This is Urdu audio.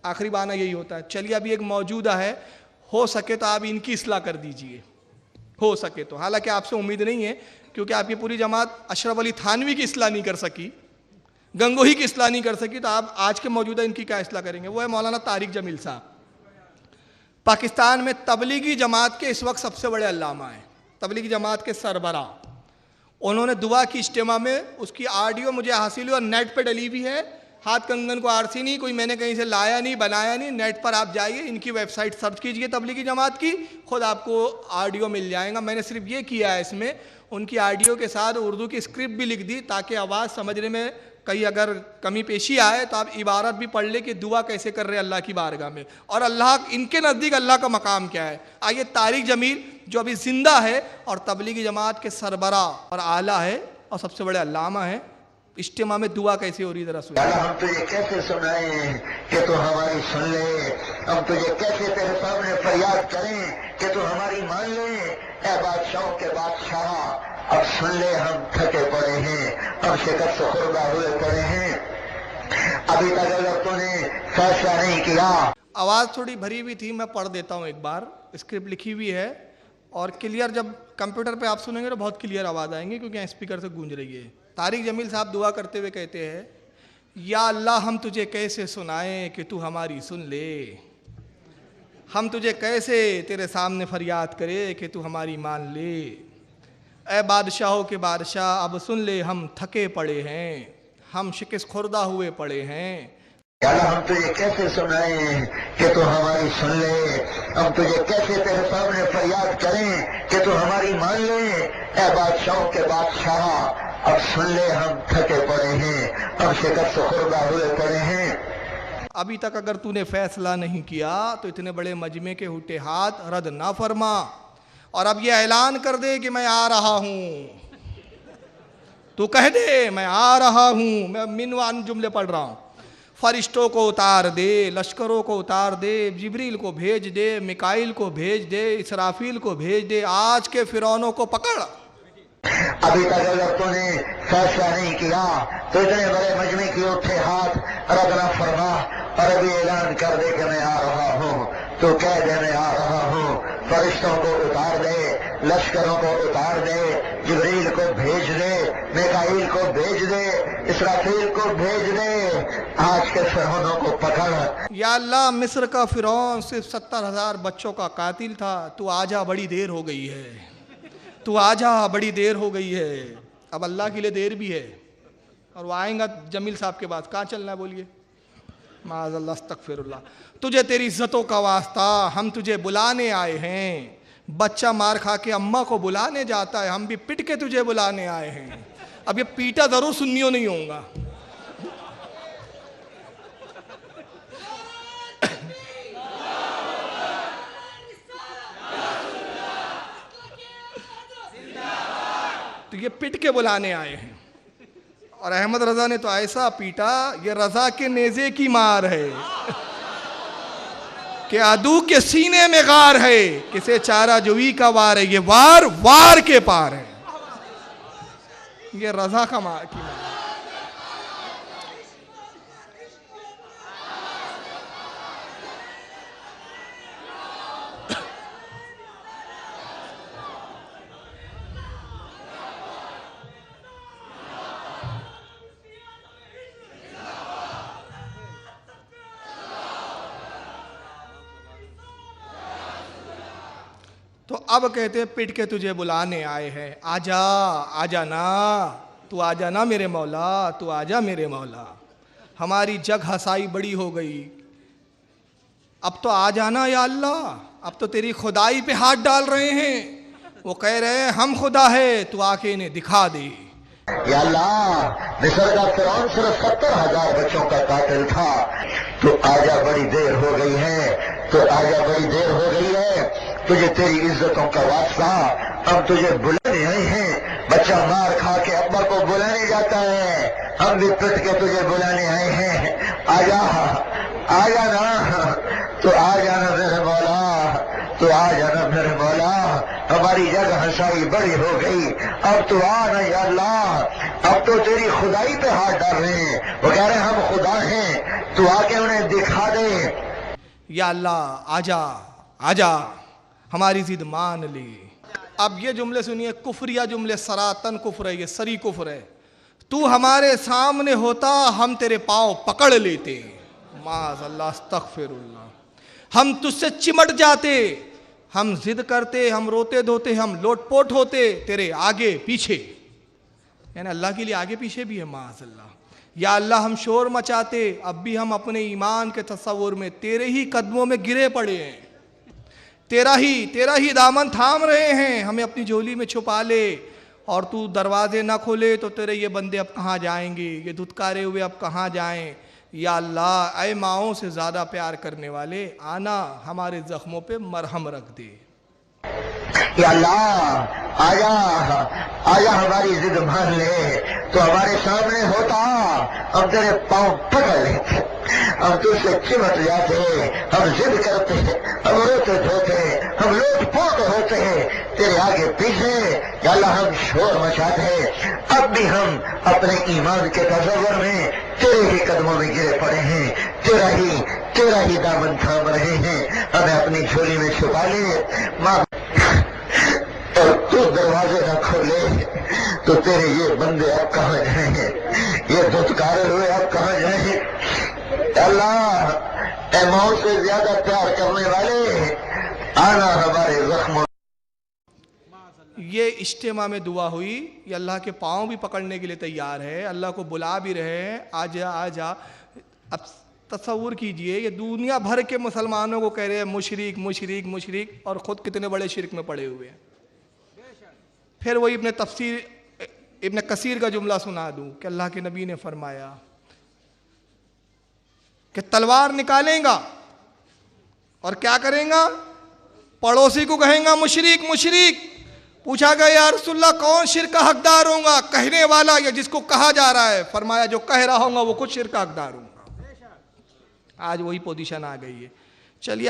آخری بہانہ یہی ہوتا ہے. چلیے ابھی ایک موجودہ ہے, ہو سکے تو آپ ان کی اصلاح کر دیجئے, ہو سکے تو. حالانکہ آپ سے امید نہیں ہے کیونکہ آپ کی پوری جماعت اشرف علی تھانوی کی اصلاح نہیں کر سکی, گنگوہی کی اصلاح نہیں کر سکی, تو آپ آج کے موجودہ ان کی کیا اصلاح کریں گے؟ وہ ہے مولانا طارق جمیل صاحب. پاکستان میں تبلیغی جماعت کے اس وقت سب سے بڑے علامہ ہیں, تبلیغی جماعت کے سربراہ. انہوں نے دعا کی اجتماع میں, اس کی آڈیو مجھے حاصل ہوئی اور نیٹ پہ ڈلی بھی ہے, ہاتھ کنگن کو آرسی نہیں, کوئی میں نے کہیں سے لایا نہیں, بنایا نہیں. نیٹ پر آپ جائیے, ان کی ویب سائٹ سرچ کیجئے تبلیغی جماعت کی, خود آپ کو آڈیو مل جائے گا. میں نے صرف یہ کیا ہے اس میں, ان کی آڈیو کے ساتھ اردو کی اسکرپٹ بھی لکھ دی تاکہ آواز سمجھنے میں کہیں اگر کمی پیشی آئے تو آپ عبارت بھی پڑھ لیں کہ دعا کیسے کر رہے اللہ کی بارگاہ میں, اور اللہ ان کے نزدیک اللہ کا مقام کیا ہے. آئیے طارق جمیل جو ابھی زندہ ہے اور تبلیغی جماعت کے سربراہ اور اعلیٰ ہے اور سب سے بڑے علامہ ہیں, اجتماع میں دعا کیسے ہو رہی ذرا سنیں. ہم تجھے کیسے سنائیں کہ تو ہماری سن لے, ہم تجھے کیسے تیرے سامنے فریاد کریں کہ تو ہماری مان لے. اے بادشاہوں کے بادشاہ اب سن لے, ہم تھکے پڑے ہیں, ہم شکست خوردہ ہوئے پڑے ہیں, ابھی تک اگر تو نے فیصلہ نہیں کیا. آواز تھوڑی بھری ہوئی تھی, میں پڑھ دیتا ہوں ایک بار, اسکرپٹ لکھی ہوئی ہے اور کلیئر جب کمپیوٹر پہ آپ سنیں گے تو بہت کلیئر آواز آئیں گی کیونکہ اسپیکر سے گونج رہی ہے. طارق جمیل صاحب دعا کرتے ہوئے کہتے ہیں, یا اللہ ہم تجھے کیسے سنائیں کہ تو ہماری سن لے, ہم تجھے کیسے تیرے سامنے فریاد کرے کہ تو ہماری مان لے. اے بادشاہوں کے بادشاہ اب سن لے, ہم تھکے پڑے ہیں, ہم شکست خوردہ ہوئے پڑے ہیں. یا اللہ ہم تجھے کیسے سنائیں کہ تو ہماری سن لے, ہم تجھے کیسے تیرے سامنے فریاد کریں کہ تو ہماری مان لے. اے بادشاہوں کے بادشاہ اب سن لے, ہم تھکے پڑے ہیں, ہم شکست خوردہ ہوئے پڑے ہیں. ابھی تک اگر تو نے فیصلہ نہیں کیا تو اتنے بڑے مجمع کے ہٹے ہاتھ رد نہ فرما, اور اب یہ اعلان کر دے کہ میں آ رہا ہوں. تو کہہ دے میں آ رہا ہوں. میں منوان جملے پڑھ رہا ہوں. فرشتوں کو اتار دے, لشکروں کو اتار دے, جبریل کو بھیج دے, میکائیل کو بھیج دے, اسرافیل کو بھیج دے, آج کے فرعونوں کو پکڑ. ابھی تک اگر تو نے فیصلہ نہیں کیا تو اتنے بڑے مجمع کی اٹھے ہاتھ رد نہ فرما, اور ابھی اعلان کر دے کہ میں آ رہا ہوں. تو کہہ دے میں آ رہا ہوں. فرشتوں کو اتار دے, لشکروں کو اتار دے, جبریل کو بھیج دے, میکائیل کو بھیج دے, اسرافیل کو بھیج دے, آج کے فرعونوں کو پکڑ. یا اللہ مصر کا فرعون صرف 70,000 بچوں کا قاتل تھا, تو آجا بڑی دیر ہو گئی ہے, تو آجا بڑی دیر ہو گئی ہے. اب اللہ کے لیے دیر بھی ہے, اور وہ آئیں گا جمیل صاحب کے بعد. کہاں چلنا ہے بولیے؟ معاذ اللہ استغفر اللہ. تجھے تیری عزتوں کا واسطہ, ہم تجھے بلانے آئے ہیں. بچہ مار کھا کے اماں کو بلانے جاتا ہے, ہم بھی پٹ کے تجھے بلانے آئے ہیں. اب یہ پیٹا ضرور سنیوں نہیں ہوں گا. تو یہ پٹ کے بلانے آئے ہیں. اور احمد رضا نے تو ایسا پیٹا, یہ رضا کے نیزے کی مار ہے کہ عدو کے سینے میں غار ہے, کسے چارہ جوئی کا وار ہے, یہ وار وار کے پار ہے. یہ رضا کا مار کی مار. تو اب کہتے ہیں پٹ کے تجھے بلانے آئے ہیں, آجا آجا نا, تو آجا نا میرے مولا, تو آجا میرے مولا. ہماری جگ ہسائی بڑی ہو گئی, اب تو آ جانا یا اللہ, اب تو تیری خدائی پہ ہاتھ ڈال رہے ہیں. وہ کہہ رہے ہیں ہم خدا ہے, تو آ کے انہیں دکھا دے. یا اللہ مصر کا فرعون صرف 70,000 بچوں کا قاتل تھا, تو آجا بڑی دیر ہو گئی ہے, تو آجا بڑی دیر ہو گئی ہے. تجھے تیری عزتوں کا واسطہ, ہم تجھے بلانے آئے ہیں. بچہ مار کھا کے ابا کو بلانے جاتا ہے, ہم بھی پٹ کے تجھے بلانے آئے ہیں. آجا آجا نا, تو آ جانا میرے مولا, تو آ جانا میرے مولا. ہماری جگ ہنسائی بڑی ہو گئی، اب تو آ نا یا اللہ، اب تو تیری خدائی پہ ہاتھ ڈال رہے ہیں، وہ کہہ رہے ہیں ہم خدا ہیں، تو آ کے انہیں دکھا دے۔ یا اللہ آجا آجا ہماری ضد مان لے۔ اب یہ جملے سنیے، کفریہ جملے، سراتن کفر ہے، یہ سری کفر ہے۔ تو ہمارے سامنے ہوتا ہم تیرے پاؤں پکڑ لیتے، معاذ اللہ، استغفر اللہ، ہم تجھ سے چمٹ جاتے، ہم ضد کرتے، ہم روتے دھوتے، ہم لوٹ پوٹ ہوتے تیرے آگے پیچھے، یعنی اللہ کے لیے آگے پیچھے بھی ہے، معاذ اللہ۔ یا اللہ ہم شور مچاتے، اب بھی ہم اپنے ایمان کے تصور میں تیرے ہی قدموں میں گرے پڑے ہیں، تیرا ہی دامن تھام رہے ہیں، ہمیں اپنی جھولی میں چھپا لے، اور تو دروازے نہ کھولے تو تیرے یہ بندے اب کہاں جائیں گے، یہ دھتکارے ہوئے اب کہاں جائیں۔ یا اللہ اے ماؤں سے زیادہ پیار کرنے والے، آنا ہمارے زخموں پہ مرہم رکھ دے۔ یا اللہ آیا آیا ہماری ضد مان لے، تو ہمارے سامنے ہوتا ہم تیرے پاؤں پکڑ لیتے، ہم تجھ سے چمٹ جاتے، ہم ضد کرتے، ہم روتے دھوتے، ہم لوٹ پوٹ ہوتے تیرے آگے پیچھے۔ یا اللہ ہم شور مچاتے، اب بھی ہم اپنے ایمان کے تصور میں تیرے ہی قدموں میں گرے پڑے ہیں، تیرا ہی دامن تھام رہے ہیں، ہمیں اپنی جھولی میں چھپا لے ماں، اور تو دروازے نہ کھولے تو تیرے یہ بندے اب کہاں جائیں، یہ دھتکارے ہوئے اب کہاں جائیں۔ اللہ اے موت سے زیادہ پیار کرنے والے، آنا ہمارے زخموں۔ یہ اجتماع میں دعا ہوئی، یہ اللہ کے پاؤں بھی پکڑنے کے لیے تیار ہے، اللہ کو بلا بھی رہے ہیں، آجا آجا۔ اب تصور کیجئے یہ دنیا بھر کے مسلمانوں کو کہہ رہے ہیں مشرک مشرک مشرک، اور خود کتنے بڑے شرک میں پڑے ہوئے ہیں۔ پھر وہی ابن کثیر کا جملہ سنا دوں کہ اللہ کے نبی نے فرمایا کہ تلوار نکالیں گا اور کیا کریں گا، پڑوسی کو کہیں گا مشرک مشرک۔ پوچھا گیا یا رسول اللہ کون شرک کا حقدار ہوں گا، کہنے والا یا جس کو کہا جا رہا ہے؟ فرمایا جو کہہ رہا ہوں گا وہ خود شرک کا حقدار ہوں گا۔ آج وہی پوزیشن آ گئی ہے۔ چلیے